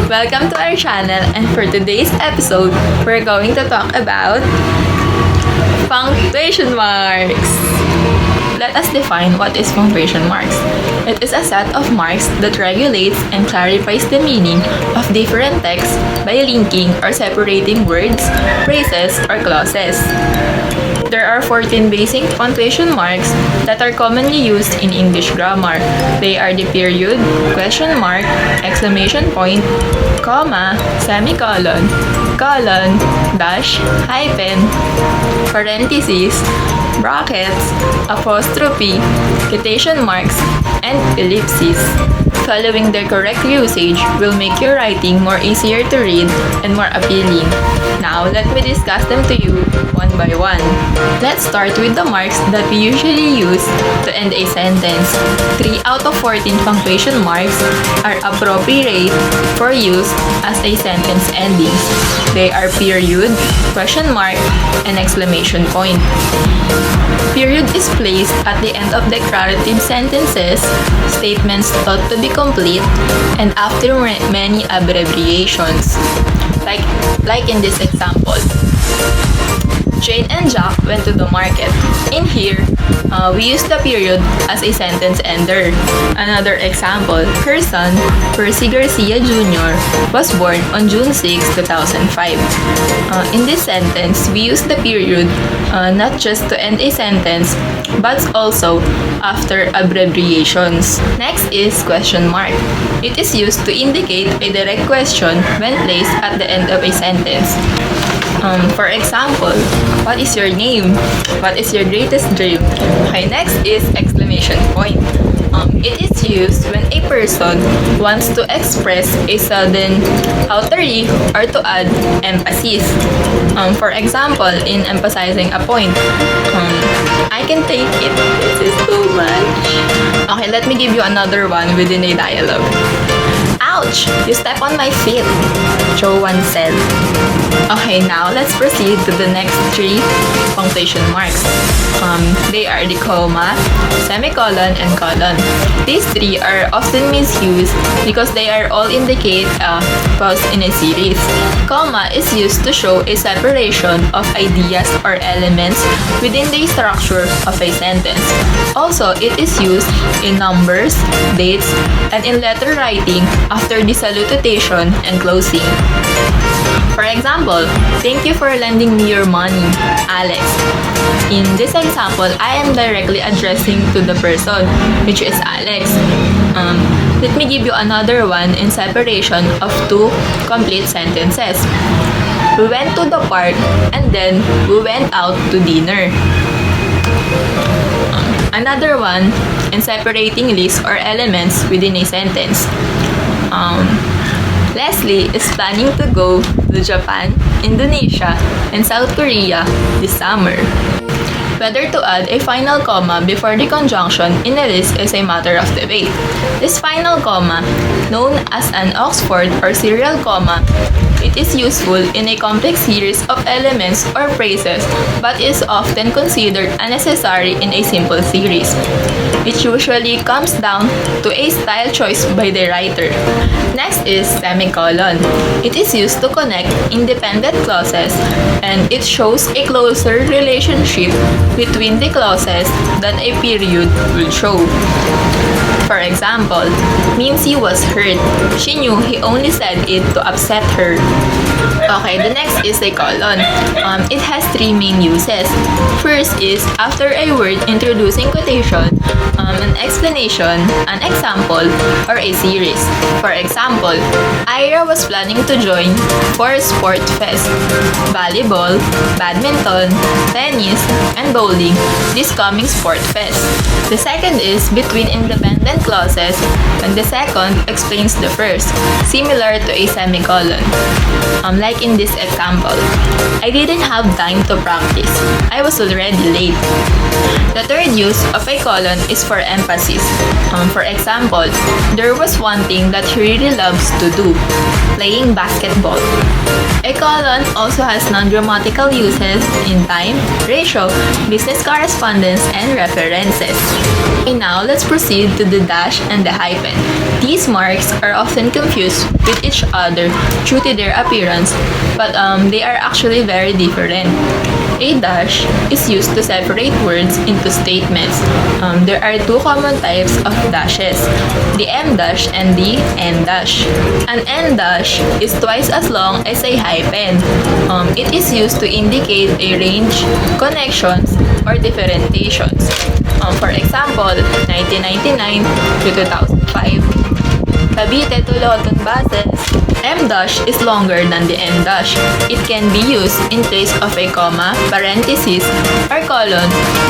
Welcome to our channel, and for today's episode, we're going to talk about punctuation marks. Let us define what is punctuation marks. It is a set of marks that regulates and clarifies the meaning of different texts by linking or separating words, phrases, or clauses. There are 14 basic punctuation marks that are commonly used in English grammar. They are the period, question mark, exclamation point, comma, semicolon, colon, dash, hyphen, parentheses, brackets, apostrophe, quotation marks, and ellipses. Following their correct usage will make your writing more easier to read and more appealing. Now, let me discuss them to you one by one. Let's start with the marks that we usually use to end a sentence. 3 out of 14 punctuation marks are appropriate for use as a sentence ending. They are period, question mark, and exclamation point. Period is placed at the end of declarative sentences, statements thought to be complete, and after many abbreviations. Like in this example. Jane and Jack went to the market. In here, we use the period as a sentence ender. Another example, her son, Percy Garcia Jr., was born on June 6, 2005. In this sentence, we use the period not just to end a sentence, but also after abbreviations. Next is question mark. It is used to indicate a direct question when placed at the end of a sentence. For example, what is your name? What is your greatest dream? Okay, next is exclamation point. It is used when a person wants to express a sudden outrage or to add emphasis. For example, in emphasizing a point, I can take it. This is too much. Okay, let me give you another one within a dialogue. Ouch! You step on my feet, Joe once said. Okay, now let's proceed to the next 3 punctuation marks. They are the comma, semicolon, and colon. These 3 are often misused because they are all indicate a pause in a series. Comma is used to show a separation of ideas or elements within the structure of a sentence. Also, it is used in numbers, dates, and in letter writing after the salutation and closing. For example, thank you for lending me your money, Alex. In this example, I am directly addressing to the person, which is Alex. Let me give you another one in separation of 2 complete sentences. We went to the park and then we went out to dinner. Another one in separating lists or elements within a sentence. Leslie is planning to go to Japan, Indonesia, and South Korea this summer. Whether to add a final comma before the conjunction in a list is a matter of debate. This final comma, known as an Oxford or serial comma, it is useful in a complex series of elements or phrases but is often considered unnecessary in a simple series. It usually comes down to a style choice by the writer. Next is semicolon. It is used to connect independent clauses and it shows a closer relationship between the clauses than a period will show. For example, Mincy was hurt. She knew he only said it to upset her. Okay, the next is a colon. It has 3 main uses. First is after a word introducing quotation, an explanation, an example, or a series. For example, Ira was planning to join 4 sport fest, volleyball, badminton, tennis, and bowling this coming sport fest. The second is between independent clauses, and the second explains the first, similar to a semicolon. Like in this example, I didn't have time to practice. I was already late. The third use of a colon is for emphasis. For example, there was one thing that he really loves to do, playing basketball. A colon also has non-grammatical uses in time, ratio, business correspondence, and references. Okay, now let's proceed to the dash and the hyphen. These marks are often confused with each other due to their appearance, but they are actually very different. A dash is used to separate words into statements. There are two common types of dashes, the M dash and the N dash. An N dash is twice as long as a hyphen. It is used to indicate a range, connections, or differentiations. For example, 1999 to 2005. Cavite to Loton Bases. M dash is longer than the N dash. It can be used in place of a comma, parenthesis, or colon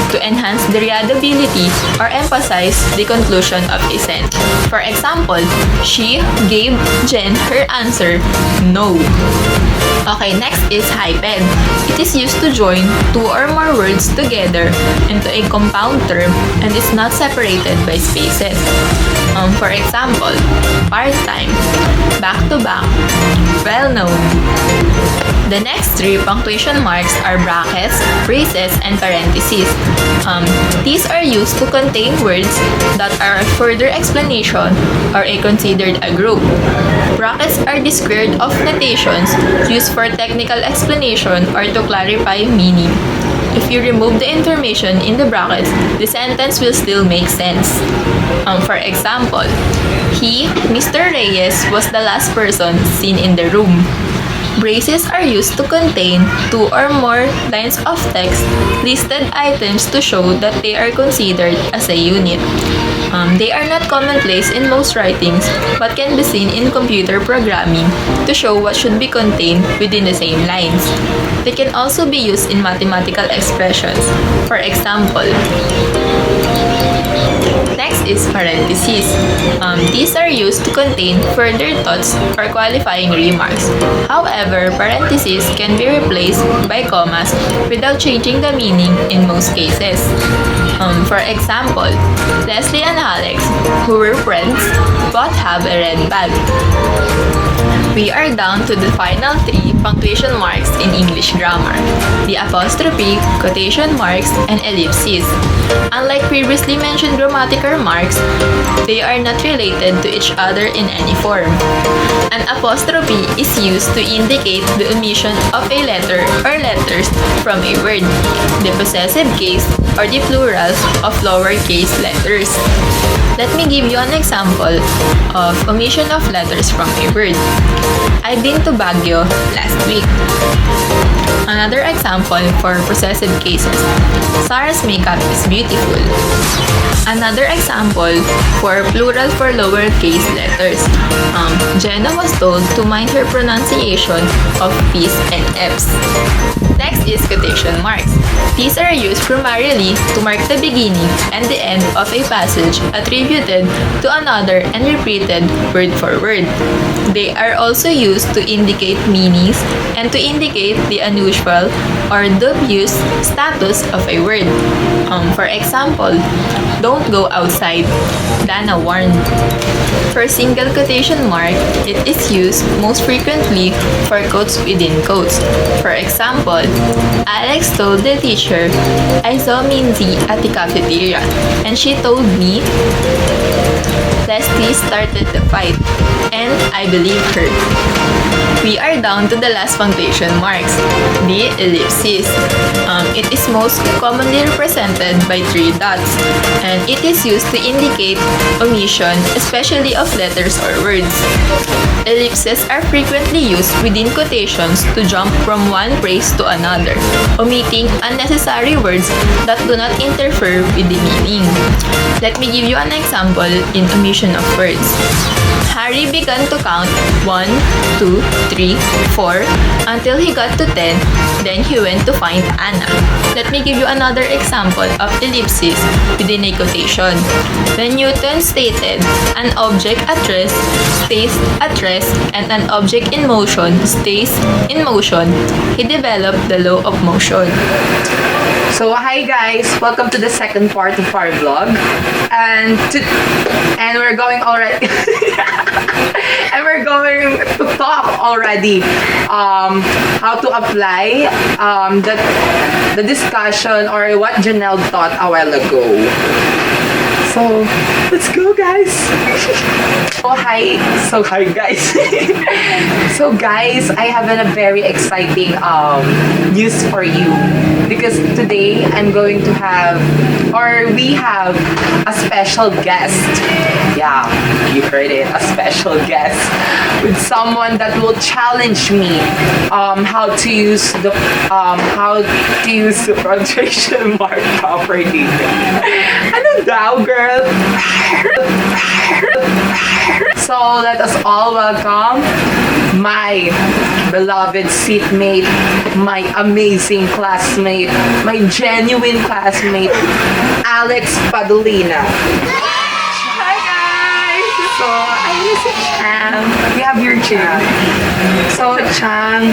to enhance the readability or emphasize the conclusion of a sentence. For example, she gave Jen her answer, no. Okay, next is hyphen. It is used to join two or more words together into a compound term and is not separated by spaces. For example, part-time, back-to-back, well-known. The next three punctuation marks are brackets, braces, and parentheses. These are used to contain words that are a further explanation or are considered a group. Brackets are the squared off notations used for technical explanation or to clarify meaning. If you remove the information in the brackets, the sentence will still make sense. For example, he, Mr. Reyes, was the last person seen in the room. Braces are used to contain two or more lines of text, listed items to show that they are considered as a unit. They are not commonplace in most writings, but can be seen in computer programming to show what should be contained within the same lines. They can also be used in mathematical expressions. For example, next is parentheses. These are used to contain further thoughts or qualifying remarks. However, parentheses can be replaced by commas without changing the meaning in most cases. For example, Leslie and Alex, who were friends, both have a red bag. We are down to the final three punctuation marks in English grammar: the apostrophe, quotation marks, and ellipses. Unlike previously mentioned grammatical marks, they are not related to each other in any form. An apostrophe is used to indicate the omission of a letter or letters from a word, the possessive case, or the plurals of lowercase letters. Let me give you an example of omission of letters from a word. I've been to Baguio last week. Another example for possessive cases. Sarah's makeup is beautiful. Another example for plural for lowercase letters. Jenna was told to mind her pronunciation of P's and F's. Next is quotation marks. These are used primarily to mark the beginning and the end of a passage attributed to another and repeated word for word. They are also used to indicate meanings and to indicate the unusual or dubious status of a word. For example, don't go outside, Dana warned. For single quotation mark, it is used most frequently for quotes within quotes. For example, Alex told the teacher, I saw Minzy at the cafeteria, and she told me Leslie started the fight, and I believe her. We are down to the last punctuation marks, the ellipsis. It is most commonly represented by three dots, and it is used to indicate omission, especially of letters or words. Ellipses are frequently used within quotations to jump from one phrase to another, omitting unnecessary words that do not interfere with the meaning. Let me give you an example in omission of words. Harry began to count 1, 2, 3, 4 until he got to 10, then he went to find Anna. Let me give you another example of ellipsis within a quotation. When Newton stated, an object at rest stays at rest and an object in motion stays in motion, he developed the law of motion. So hi guys, welcome to the second part of our vlog, and we're going already, and we're going to talk already how to apply the discussion or what Jenele taught a while ago. So, let's go, guys. Oh, hi. So, hi, guys. So, guys, I have a very exciting news for you. Because today, I'm going to have, or we have, a special guest. Yeah, you heard it. A special guest. With someone that will challenge me how to use the punctuation mark properly. Ano daw, girl? So let us all welcome my beloved seatmate, my amazing classmate, my genuine classmate, Alex Padolina. Hi guys! So, ayun si Chang. We have your Chang. So, Chang,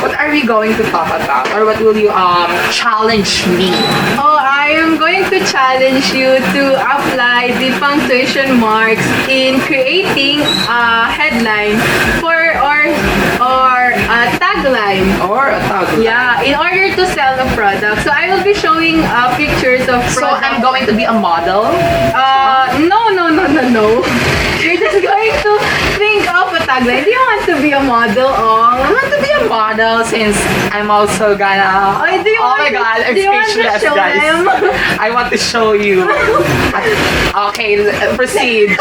what are we going to talk about? Or what will you challenge me? Oh, I am going to challenge you to apply the punctuation marks in creating a headline for or a tagline. Or a tagline? Yeah, in order to sell a product. So I will be showing pictures of products. So, I'm going to be a model? No. You're just going to think of a tagline. Do you want to be a model? I want to be a model since I'm also gonna... Oh my god, I'm speechless, guys. Them? I want to show you. Okay, proceed.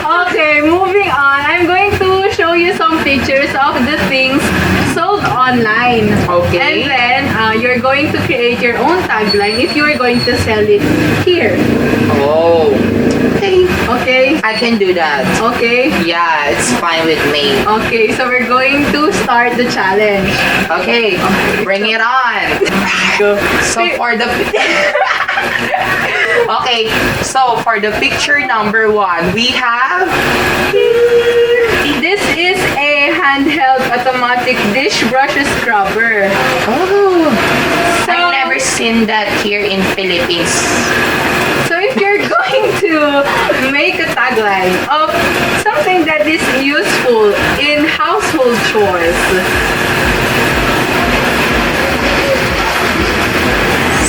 Okay, moving on. I'm going to show you some pictures of the things sold online. Okay. And then you're going to create your own tagline if you're going to sell it here. Oh. Okay. Okay? I can do that. Okay? Yeah, it's fine with me. Okay, so we're going to start the challenge. Okay, bring it on. So for the... Okay, so for the picture number 1, we have... This is a handheld automatic dish brush scrubber. Oh, So, I've never seen that here in Philippines. So if you're going to make a tagline of something that is useful in household chores.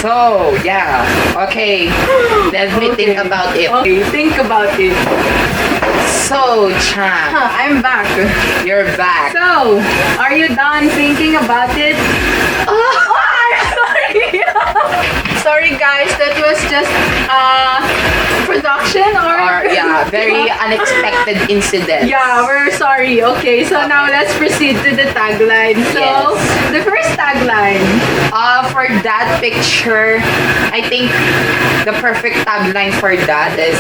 So, yeah. Okay, let me think about it. Okay, think about it. So, Chan, I'm back. you're back. So, are you done thinking about it? Oh, I'm sorry. Sorry guys, that was just production or Yeah, very unexpected incident. Yeah, we're sorry. Okay, so now let's proceed to the tagline. So, Yes. the first tagline. For that picture, I think the perfect tagline for that is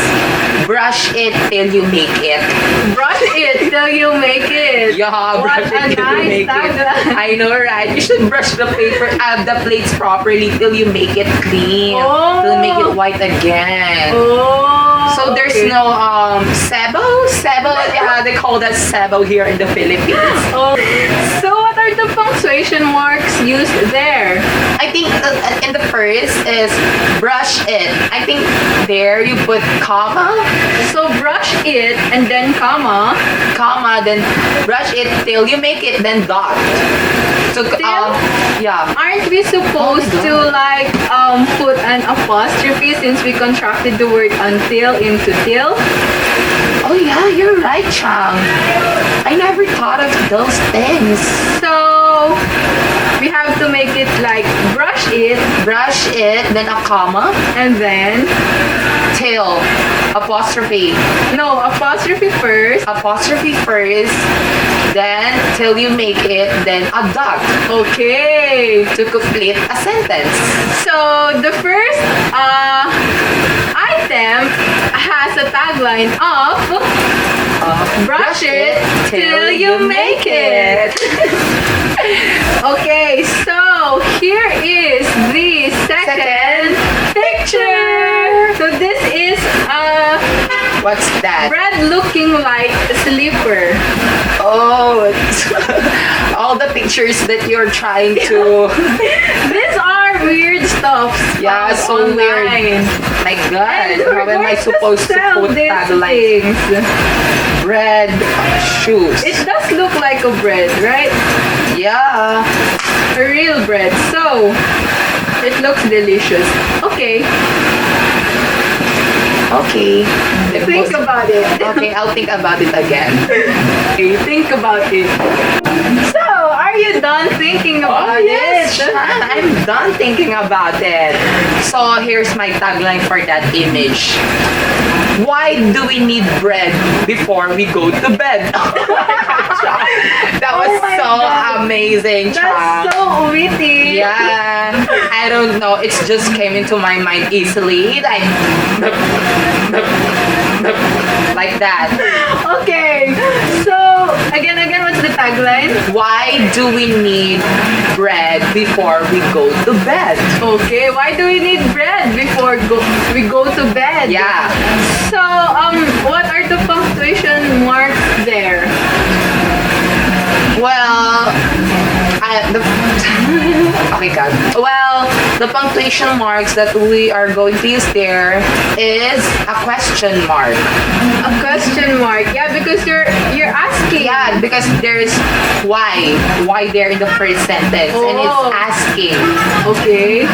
brush it till you make it. Brush it till you make it. Yeah, What brush a it till you nice make it. tagline. I know, right? You should brush the the plates properly till you make it clean. Oh. Till you make it white again. Oh. So there's okay. no sebo, yeah, they call that sebo here in the Philippines. Oh. So what are the punctuation marks used there? I think in the first is brush it. I think there you put comma, So brush it and then comma. then brush it till you make it, then dot. So yeah. Aren't we supposed Oh my to like put an apostrophe since we contracted the word until into till? Oh yeah, you're right, Chang. I never thought of those things. So we have to make it like brush it Then a comma, and then till, apostrophe first, then till you make it, then a dot Okay. to complete a sentence. So the first item has a tagline of brush it till you make it. Okay, so here is the second picture. So this is a What's that? bread looking like a slipper. Oh, all the pictures that you're trying to... These are weird stuff. Yeah, so weird. online. My God, And we're how am I going supposed to sell put these taglines? things. Bread, shoes. It does look like a bread, right? Yeah. A real bread. So, it looks delicious. Okay. Okay. Think about it. Okay, I'll think about it again. Okay, think about it. So, are you done thinking about yes, it? I'm done thinking about it. So here's my tagline for that image. Why do we need bread before we go to bed? That was Oh my so God. amazing, Cha. That's so witty. Yeah, I don't know. It just came into my mind easily, like that. Okay, so again, what's the tagline? Why do we need bread before we go to bed? Okay, why do we need bread before we go to bed? Yeah. So, what are the punctuation marks there? Well, okay, God. Well, the punctuation marks that we are going to use there is a question mark. A question mark. Yeah, because you're asking. Yeah, because there's why there in the first sentence, and it's Oh. asking. Okay.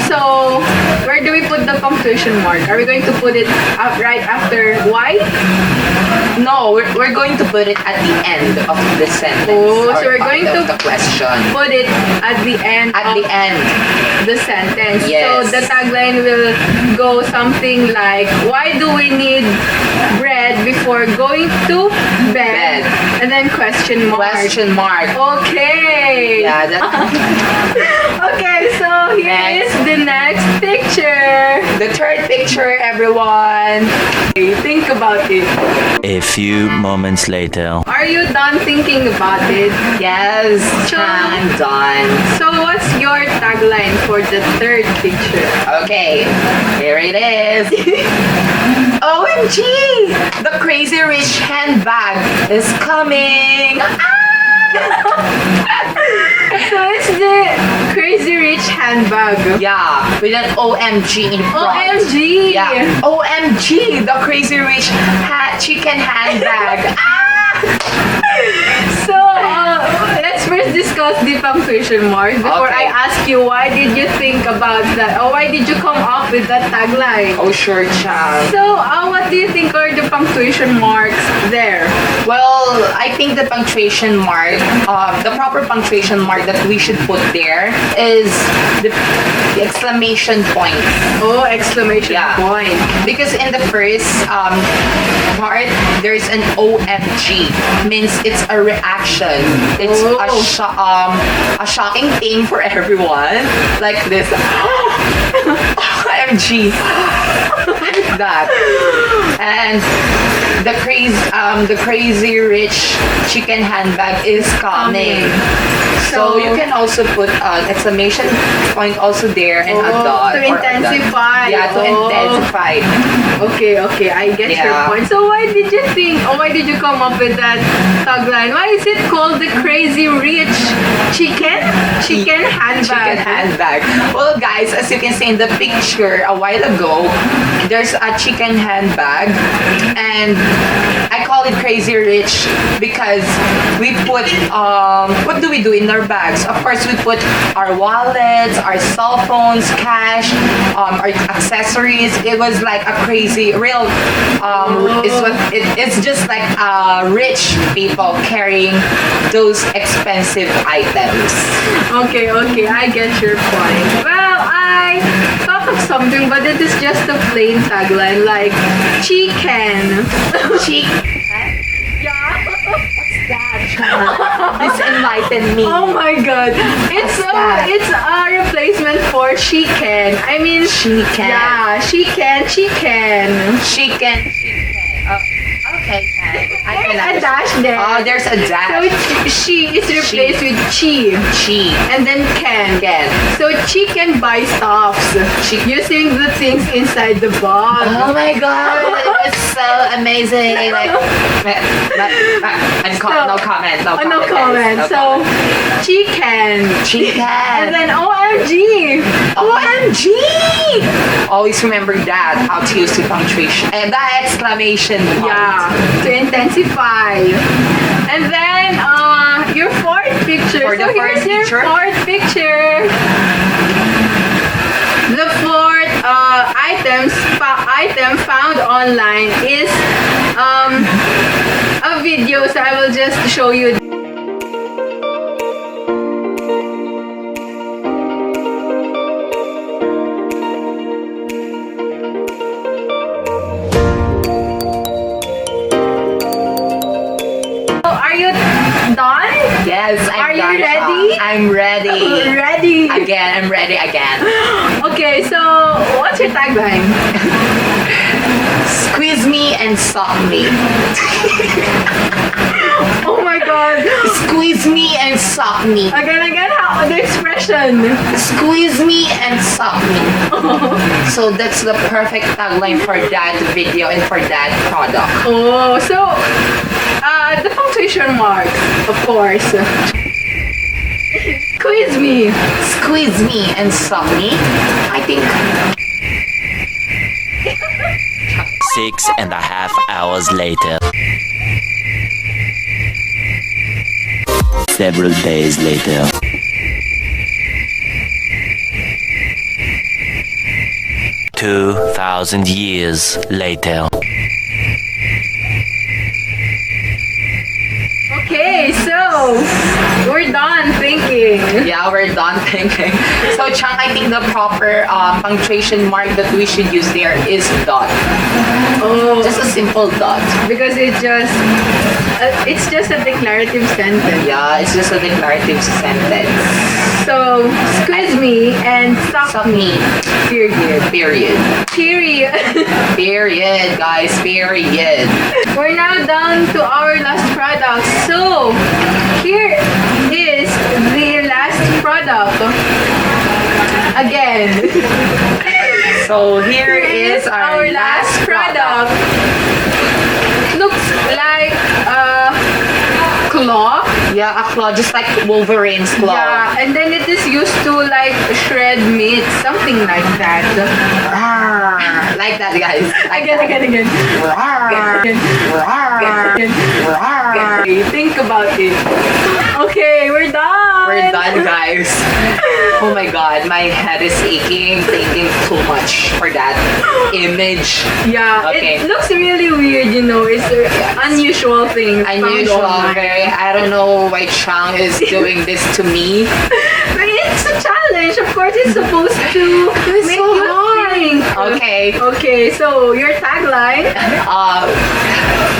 So, where do we put the punctuation mark? Are we going to put it up right after why? No, we're going to put it at the end of the sentence. Oh, so or we're going of to the question. Put it at the end At of the end. the sentence. Yes. So the tagline will go something like, why do we need bread before going to bed? Bed. And then question mark. Question mark. Okay. Yeah, that, Okay, so here Next. is the next picture. the third picture, everyone. Okay, think about it. A few moments later. Are you done thinking about it? Yes, Sure. I'm done. So what's your tagline for the third picture? Okay, here it is. OMG! The Crazy Rich handbag is coming. So it's the Crazy Rich handbag. Yeah, with an OMG in front. OMG! Yeah. OMG, the Crazy Rich chicken handbag. So, let's first discuss the punctuation mark before Okay. I ask you why did you think about that or why did you come up with that tagline? Oh, sure, child. So, what do you think are the punctuation marks there? Well, I think the punctuation mark, the proper punctuation mark that we should put there is the exclamation point. Oh, exclamation Yeah. point. Because in the first part, there's an OMG. Means it's a reaction. It's a shocking thing for everyone. Like this. OMG. That. And the crazy rich chicken handbag is coming. So you can also put an exclamation point also there and a dot. to or a dot. intensify. Yeah, to Oh. intensify. Okay, I get your Yeah. point. So why did you think, or why did you come up with that tagline? Why is it called the Crazy Rich Chicken handbag? Chicken handbag. Well, guys, as you can see in the picture a while ago, there's a chicken handbag, and I call it Crazy Rich because we put what do we do in our bags? Of course, we put our wallets, our cell phones, cash, our accessories. It was like a crazy real. It's just like rich people carrying those expensive items. Okay, I get your point. Well, I thought of something, but it is just a plain tagline like chicken. Yeah. This enlightened me. Oh my god. It's a replacement for chicken. I mean Chicken. Yeah, chicken. Chicken. Okay, I can There's a understand. dash there. Oh, there's a So dash. she is replaced with chi. Chi. And then can. Again. So she can buy stuffs using the things inside the bag. Oh my god, it was so amazing. Like, no comment. No comment. So chicken. Chicken. And then OMG. OMG! Always remember that, how to use the punctuation. And that exclamation point. Yeah, to intensify. And then your fourth picture. For the so here's fourth picture? your fourth picture. The fourth item online is a video, so I will just show you. So, are you done? Yes, Are you done, Sean. ready? I'm ready. Ready. Again, I'm ready again. Okay, so what's your tagline? Squeeze me and suck me. Oh my god. Squeeze me and suck me. Again, how the expression? Squeeze me and suck me. So that's the perfect tagline for that video and for that product. Oh, so the punctuation marks, of course. Squeeze me. Squeeze me and suck me. I think 6.5 hours later. Several days later. Two 2,000 years later. Okay, so we're done thinking. yeah, we're done thinking. So Chang, I think the proper punctuation mark that we should use there is dot. Oh, Just a simple dot. because it's just a declarative sentence. Yeah, it's just a declarative sentence. So squeeze me and suck Suck me. me. Period. Period. Period. Period, guys. Period. We're now down to our last product. So here is the last product. Again. So here is our last product. Looks like a claw. Yeah, a claw, just like Wolverine's claw. Yeah, and then it is used to like shred meat, something like that. Rawr. Like that, guys. Like Again. Rawr. Rawr. Rawr. Okay, think about it. Okay, we're done. We're done, guys. Oh my god, my head is aching, thinking too much for that image. Yeah, Okay. it looks really weird, you know. It's unusual thing. Unusual, very. I don't know why Chang is doing this to me. But it's a challenge. Of course, it's supposed to make so you hard. think. Okay. Okay, so your tagline.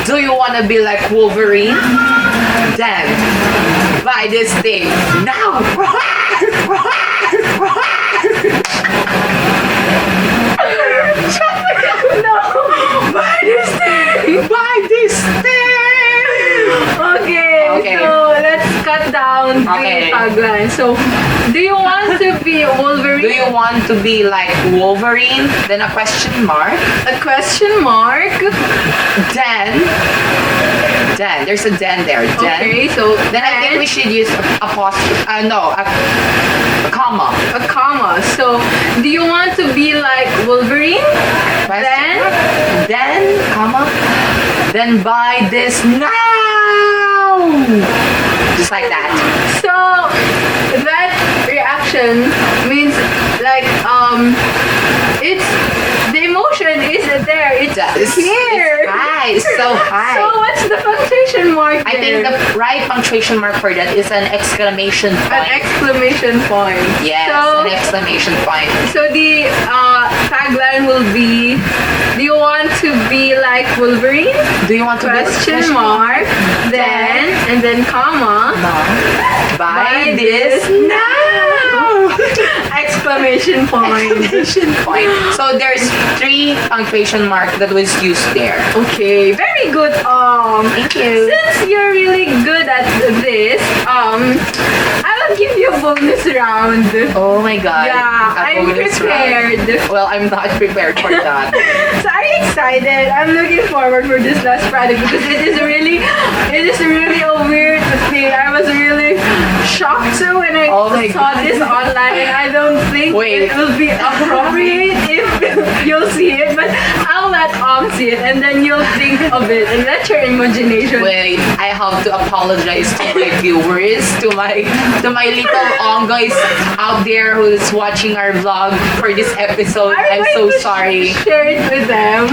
Do you want to be like Wolverine? Then buy this thing now. No, buy this thing. Buy this thing. Okay, Okay. so let's cut down Okay. the tagline. So, do you want to be Wolverine? Do you want to be like Wolverine? Then a question mark. A question mark. Then there's a then there. Then. Okay, so Then I think we should use apostrophe. A comma. a comma. So, do you want to be like Wolverine? Then, comma. Then buy this now. Just like that. So that reaction means like it's the emotion is there. It's here. It's high. It's so high. So what's the punctuation mark I think there? the right punctuation mark for that is an exclamation An point. exclamation point. Yes, So, an exclamation point. so the tagline will be, do you want to be like Wolverine? Do you want to Question mark. Then comma. Buy this now. Exclamation point. Exclamation point. So there's 3 punctuation mark that was used there. Okay, very good. Thank you. Since you're really good at this, I will give you a bonus round. Oh my god. Yeah, A I'm bonus round. prepared. Well, I'm not prepared for that. So are you excited? I'm looking forward for this last product because it is really a weird thing. I was really shocked when I Oh my saw god. this online and I don't think Wait. it will be appropriate if you'll see it, but I'll let see it and then you'll think of it and let your imagination. Wait, I have to apologize to my viewers, to my little Ong guys out there who's watching our vlog for this episode. I'm going so to sorry. Share it with them.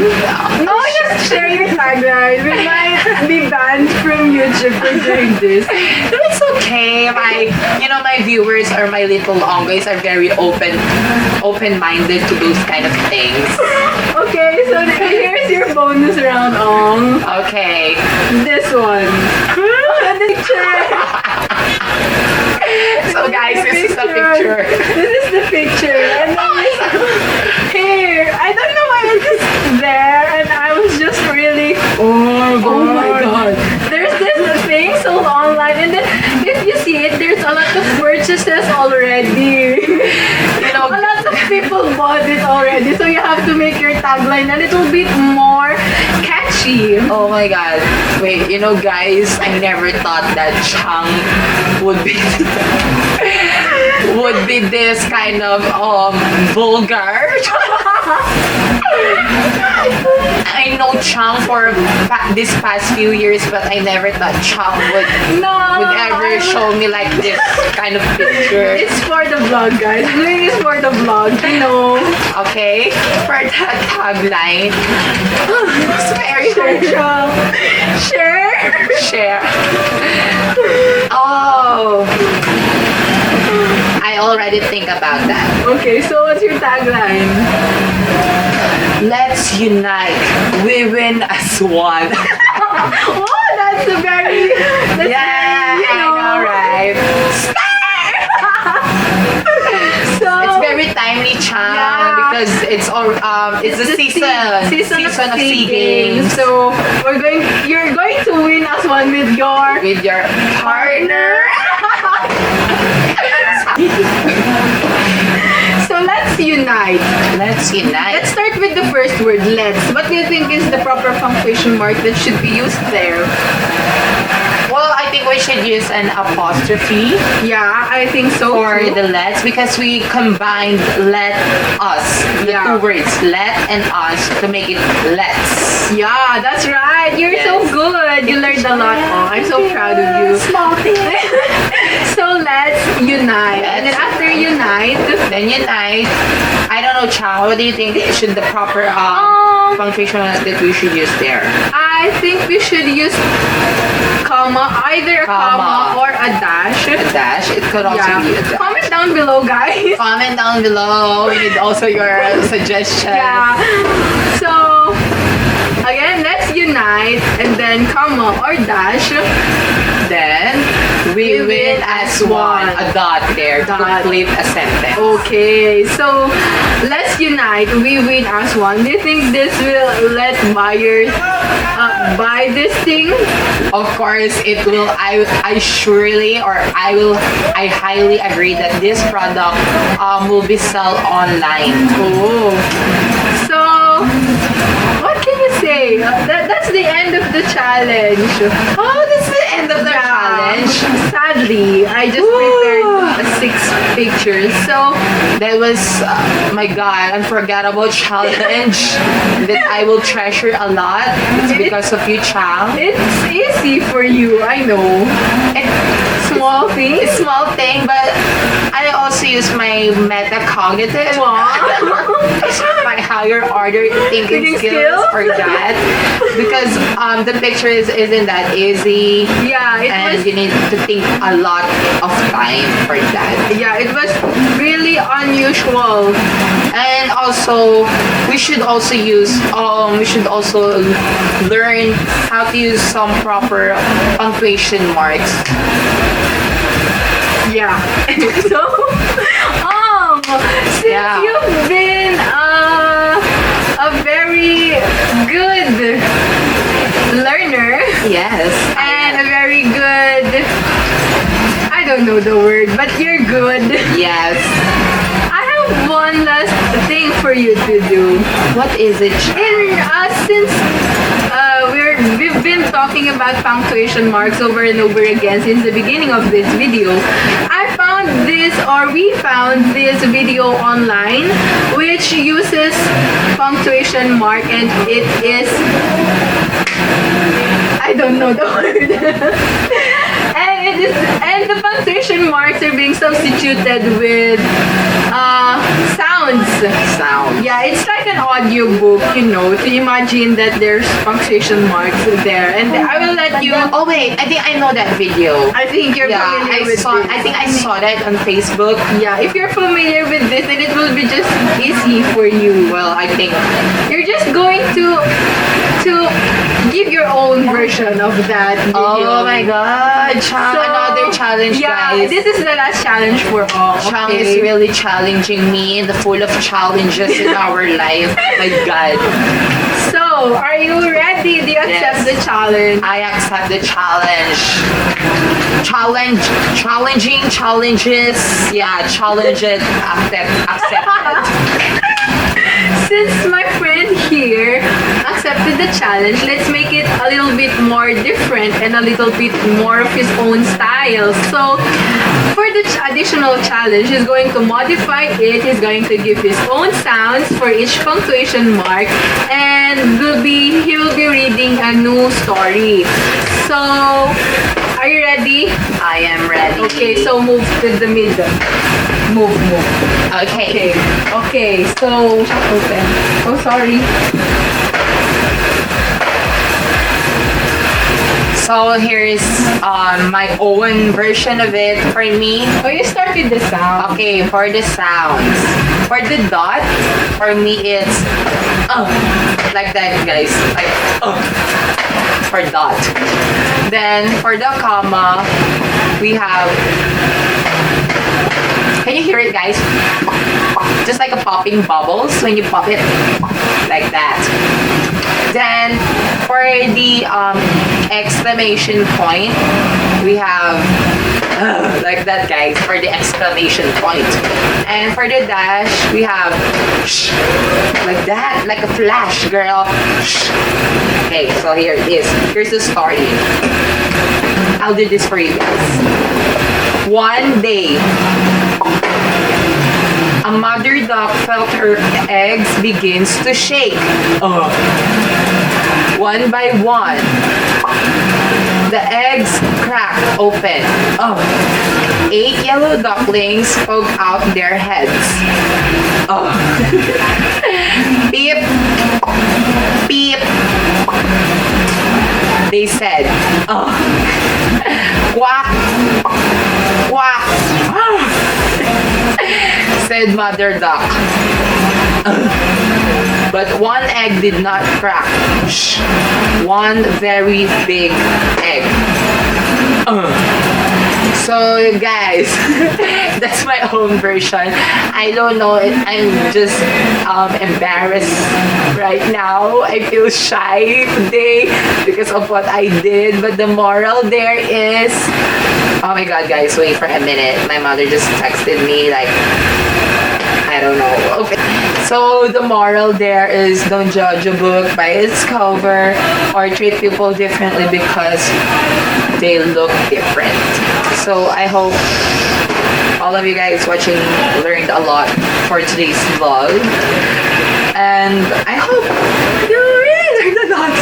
No, just share your tagline. We might be banned from YouTube for doing this. It's okay. My viewers or my little Ong guys are very open-minded to those kind of things. Okay, so here's your bonus round, Ong. Okay. This one. The picture. So guys, this is the picture. This is the picture. And then here. I don't know why it's just there and I was just really oh my god. There's this thing sold online and then if you see it, there's a lot of purchases already. A lot of people bought it already, so you have to make your tagline a little bit more catchy. Oh my god. Wait, guys, I never thought that Chang would be this kind of vulgar. I know Chang for this past few years, but I never thought Chang would ever show me like this kind of picture. It's for the vlog, guys. Doing this for the vlog, Okay, for that tagline. It's very Share. Oh. I already think about that. Okay, so what's your tagline? Let's unite. We win as one. Oh, that's a very... I know, right? So, It's very timely, Chang, Yeah. because it's the season of SEA Games. So you're going to win as one with your With your partner. So let's unite. Let's unite. Let's start with the first word, let's. What do you think is the proper punctuation mark that should be used there? Well, I think we should use an apostrophe Yeah, I think so. for too. the let's because we combined let us. The Yeah. two words let and us to make it let's. Yeah, that's right. You're so Yes. good. You learned a lot. Oh, I'm so proud of you. Small thing. So let's unite. And then after unite, Then unite. I don't know, Chow. What do you think should the proper punctuation that we should use there? I think we should use comma, either a comma or a dash. A dash. It could also be a dash. Comment down below, guys. Comment down below. We need also your suggestions. Yeah. So again, let's unite and then comma or dash. Then we win as one. A dot there to Dot. complete a sentence. Okay, so let's unite. We win as one. Do you think this will let buyers buy this thing? Of course, it will. I highly agree that this product will be sold online. Oh, so what can you say? That's the end of the challenge. Oh, that's the end of the challenge. Sadly, I just prepared 6 pictures. So That was, my God, unforgettable challenge that I will treasure a lot. It's because of you, Chang. it's easy for you, I know. Small thing. It's small thing, but I also use my metacognitive, my higher order thinking skills for that. Because the picture isn't that easy. Yeah, it And was. you need to think a lot of time for that. Yeah, it was really unusual. And also, we should also learn how to use some proper punctuation marks. Yeah. So, since Yeah. you've been a very good learner Yes. and a very good, I don't know the word, but you're good. Yes. I have one last thing for you to do. What is it? Since we've been talking about punctuation marks over and over again since the beginning of this video, I found we found this video online which uses punctuation mark, and it is, I don't know the word. And the punctuation marks are being substituted with sounds. Yeah, it's like an audio book, to imagine that there's punctuation marks there. And I will let you. Oh wait, I think I know that video. I think you're familiar with this. I think I saw that on Facebook. Yeah, if you're familiar with this, then it will be just easy for you. Well, I think You're just going to give your own version of that video. Oh my god, another challenge, guys. This is the last challenge for all. Chang Okay? is really challenging me and the full of challenges in our life. My god. So, are you ready? Do you accept the challenge? I accept the challenge. Challenging challenges. Yeah, challenge it. Accept it. Since my friend here accepted the challenge, let's make it a little bit more different and a little bit more of his own style. So, for the additional challenge, he's going to modify it. He's going to give his own sounds for each punctuation mark, and he will be reading a new story. So, are you ready? I am ready. Okay, so move to the middle. Move. Okay. Okay, so open. Oh, sorry. So here's my own version of it for me. Oh, you start with the sound. Okay, for the sounds. For the dot, for me it's like that, guys. Like for dot. Then for the comma, we have. Can you hear it, guys? Just like a popping bubbles when you pop it like that. Then for the exclamation point, we have like that, guys, for the exclamation point. And for the dash, we have like that, like a flash, girl. Okay, so here it is. Here's the story. I'll do this for you guys. One day, a mother duck felt her eggs begins to shake. One by one, the eggs cracked open. 8 yellow ducklings poke out their heads. Beep, beep. They said, quack, quack. Said mother duck. But one egg did not crack. One very big egg. So guys, that's my own version. I don't know, I'm just embarrassed right now. I feel shy today because of what I did. But the moral there is, oh my god, guys, wait for a minute. My mother just texted me like, I don't know. Okay. So the moral there is, don't judge a book by its cover or treat people differently because they look different. So I hope all of you guys watching learned a lot for today's vlog. And I hope you really learned a lot.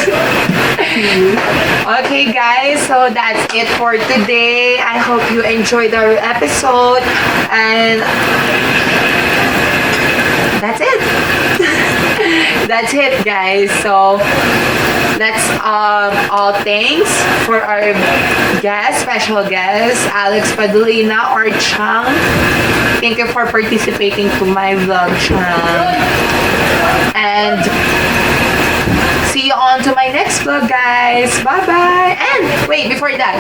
Okay guys, so that's it for today. I hope you enjoyed our episode, and that's it. That's it, guys. So that's all thanks for our special guest, Alex Padolina or Chang. Thank you for participating to my vlog, Chang. And see you on to my next vlog, guys. Bye-bye. And wait, before that,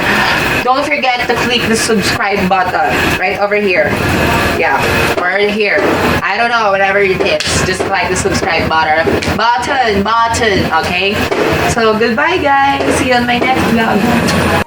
don't forget to click the subscribe button right over here. Yeah, or here. I don't know, whatever it is. Just like the subscribe button. Okay? So, goodbye, guys. See you on my next vlog.